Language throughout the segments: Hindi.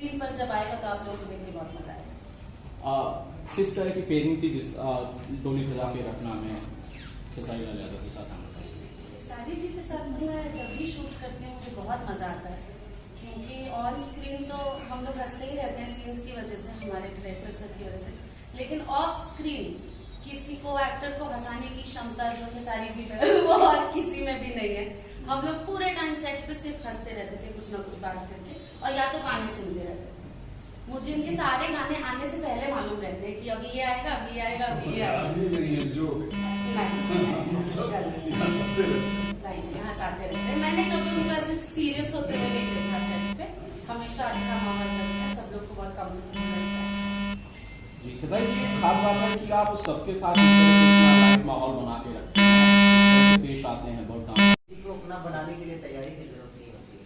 स्क्रीन पर जब आएगा तो आप लोगों को देख के बहुत मजा आएगा। किस तरह की पेयरिंग थी जिस डोली सजा के रखना में खेसारी लाल यादव के साथ? सारी जी के साथ तो मैं जब भी शूट करती हूँ मुझे बहुत मजा आता है, क्योंकि ऑन स्क्रीन तो हम लोग हंसते ही रहते हैं सीन्स की वजह से, हमारे डायरेक्टर सर की वजह से, लेकिन ऑफ स्क्रीन किसी को एक्टर को हंसाने की क्षमता जो खेसारी जी में वो और किसी में भी नहीं है। हम लोग पूरे टाइम सेट पे सिर्फ हंसते रहते थे कुछ ना कुछ बात करके, और या तो गाने सुनते रहते थे। मुझे इनके सारे गाने आने से पहले मालूम रहते हैं कि अभी ये आएगा, अभी ये आएगा, अभी ये आएगा। नहीं हंसाते रहते हैं। मैंने कभी उनका ऐसे सीरियस होते हुए नहीं देखा सेट पे, हमेशा अच्छा माहौल रहता है, सब लोग को बहुत कम्फर्टेबल लगता है। जी खेसारी जी, खास बात है कि आप सबके साथ इस तरह से इतना लाइव माहौल बना के रखते हैं, पेश आते हैं बहुत काम। किसी को अपना बनाने के लिए तैयारी की जरूरत नहीं होती है,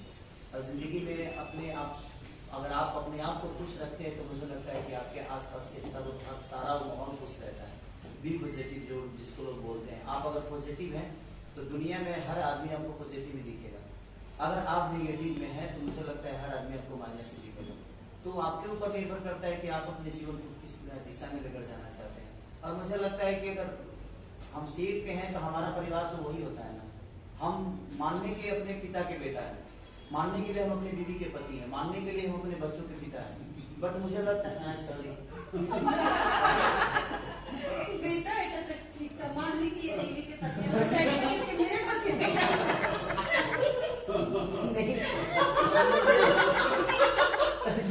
और जिंदगी में अपने आप अगर आप अपने आप को खुश रखते हैं तो मुझे लगता है कि आपके आसपास के सारा माहौल खुश रहता है। बी पॉजिटिव जो जिसको लोग बोलते हैं, आप अगर पॉजिटिव हैं तो दुनिया में हर आदमी आपको पॉजिटिव ही दिखेगा। अगर आप नेगेटिव में हैं तो मुझे लगता है हर आदमी आपको माइनस ही दिखेगा। तो आपके ऊपर निर्भर करता है कि आप अपने जीवन को किस दिशा में लेकर जाना चाहते हैं। और मुझे लगता है कि अगर हम सीट पे हैं तो हमारा परिवार तो वही होता है ना। हम मानने के अपने पिता के बेटा है, मानने के लिए हम अपने बीवी के पति हैं, मानने के लिए हम अपने बच्चों के पिता हैं, बट मुझे लगता है सॉरी बेटा बेटा तक ठीक था, मान ली कि ये बीवी के पति हैं, सेट पे इसके मेरे पति थे।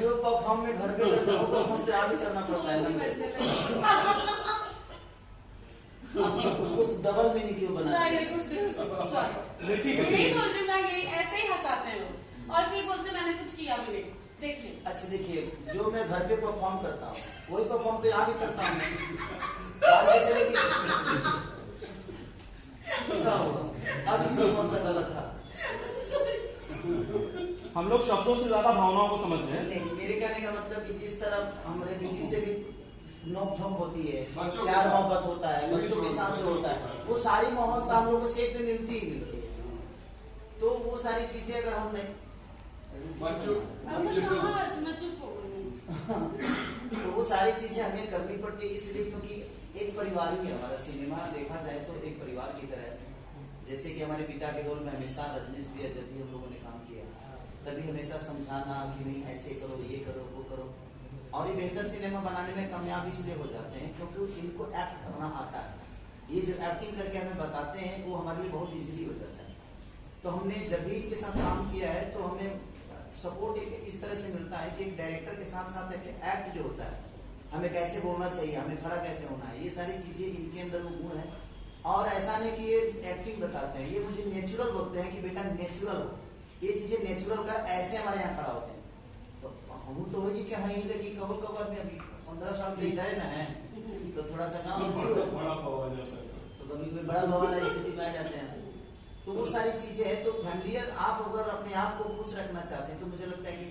जो परफॉर्म में घर पे करना होगा मुझे आप ही करना पड़ता है ना। उसको डबल में नहीं क्यों बना? यही बोल रही मैं, यही ऐसे ही हंसाते हैं लोग और फिर बोलते मैंने कुछ किया भी नहीं। देखिए अच्छा देखिए, जो मैं घर पे परफॉर्म करता हूँ वही परफॉर्म तो यहाँ भी करता हूँ। अब इसमें कौन सा गलत था? हम लोग शब्दों से ज्यादा भावनाओं को समझ रहे हैं। नहीं, मेरे कहने का मतलब कि जिस तरह हमारे बीवी से भी नोक झोंक होती है, प्यार मोहब्बत होता है, बच्चों के साथ जो होता है, वो सारी मोहब्बत तो हम लोगों को सेट पे मिलती ही मिलती है। तो वो सारी चीजें अगर हम नहीं तो वो सारी चीजें हमें करनी पड़ती है, इसलिए क्योंकि एक परिवार ही है हमारा। सिनेमा देखा जाए तो एक परिवार की तरह है। जैसे कि हमारे पिता के रोल में हमेशा रजनीश भी जब भी हम लोगों ने काम किया तभी हमेशा समझाना कि नहीं ऐसे करो, ये करो, वो करो, और ये बेहतर सिनेमा बनाने में कामयाब इसलिए हो जाते हैं क्योंकि इनको एक्ट करना आता है। ये जो एक्टिंग करके हमें बताते हैं वो हमारे लिए बहुत इजीली हो जाता है। तो हमने जब भी इनके साथ काम किया है तो हमें सपोर्ट इस तरह से मिलता है कि एक डायरेक्टर के साथ साथ एक एक्ट जो होता है, हमें कैसे बोलना चाहिए, हमें खड़ा कैसे होना है, ये सारी चीजें इनके अंदर वो गुण है। और ऐसा नहीं कि ये एक्टिंग बताते हैं, ये मुझे नेचुरल बोलते हैं कि बेटा नेचुरल हो, ये चीजें नेचुरल कर, ऐसे हमारे यहाँ खड़ा होते हैं। हम तो होगी कि हाँ इधर की कवर कवर में अभी 15 साल से इधर ना है तो थोड़ा सा काम तो कभी कोई बड़ा भवाला स्थिति में आ जाते हैं। तो वो सारी चीजें हैं। तो फैमिलियर आप अगर अपने आप को खुश रखना चाहते हैं तो मुझे लगता है कि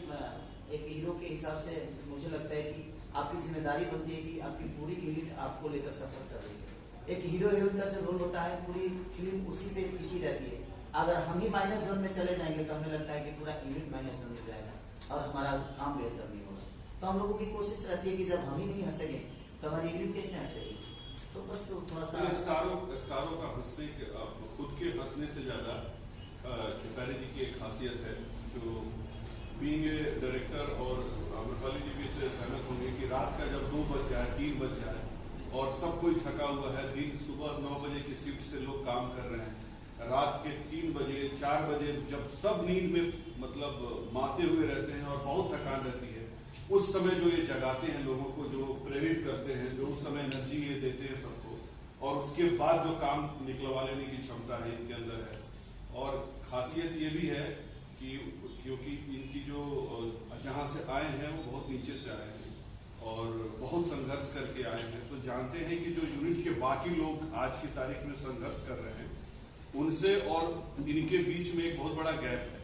एक हीरो के हिसाब से मुझे लगता है कि आपकी जिम्मेदारी बनती है कि आपकी पूरी यूनिट आपको लेकर सफर कर रही है। एक हीरो हीरोइन का जो रोल होता है पूरी फिल्म उसी पे टिकी रहती है। अगर हम ही माइनस जोन में चले जाएंगे तो हमें लगता है कि पूरा यूनिट माइनस जोन में जाएगा और हमारा काम बेहतर नहीं होगा। तो हम लोगों की कोशिश रहती है कि जब हम ही नहीं हंसेंगे तो हमारी यूनिट कैसे हंसेगी। तो बस थोड़ा सा स्टारों का हंसने खुद के हंसने से ज्यादा खेसारी जी की एक खासियत है जो बीइंग ए डायरेक्टर, और अमृतपाली जी भी इससे सहमत होंगे कि रात का जब 2 बज जाए 3 बज जाए और सब कोई थका हुआ है, दिन सुबह 9 बजे की शिफ्ट से लोग काम कर रहे हैं, रात के 3 बजे 4 बजे जब सब नींद में मतलब माते हुए रहते हैं और बहुत थकान रहती है, उस समय जो ये जगाते हैं लोगों को, जो प्रेरित करते हैं, जो उस समय एनर्जी ये देते हैं सबको, और उसके बाद जो काम निकलवा लेने की क्षमता है इनके अंदर है। और खासियत ये भी है कि क्योंकि इनकी जो जहाँ से आए हैं वो बहुत नीचे से आए हैं और बहुत संघर्ष करके आए हैं, तो जानते हैं कि जो यूनिट के बाकी लोग आज की तारीख में संघर्ष कर रहे हैं उनसे और इनके बीच में एक बहुत बड़ा गैप है।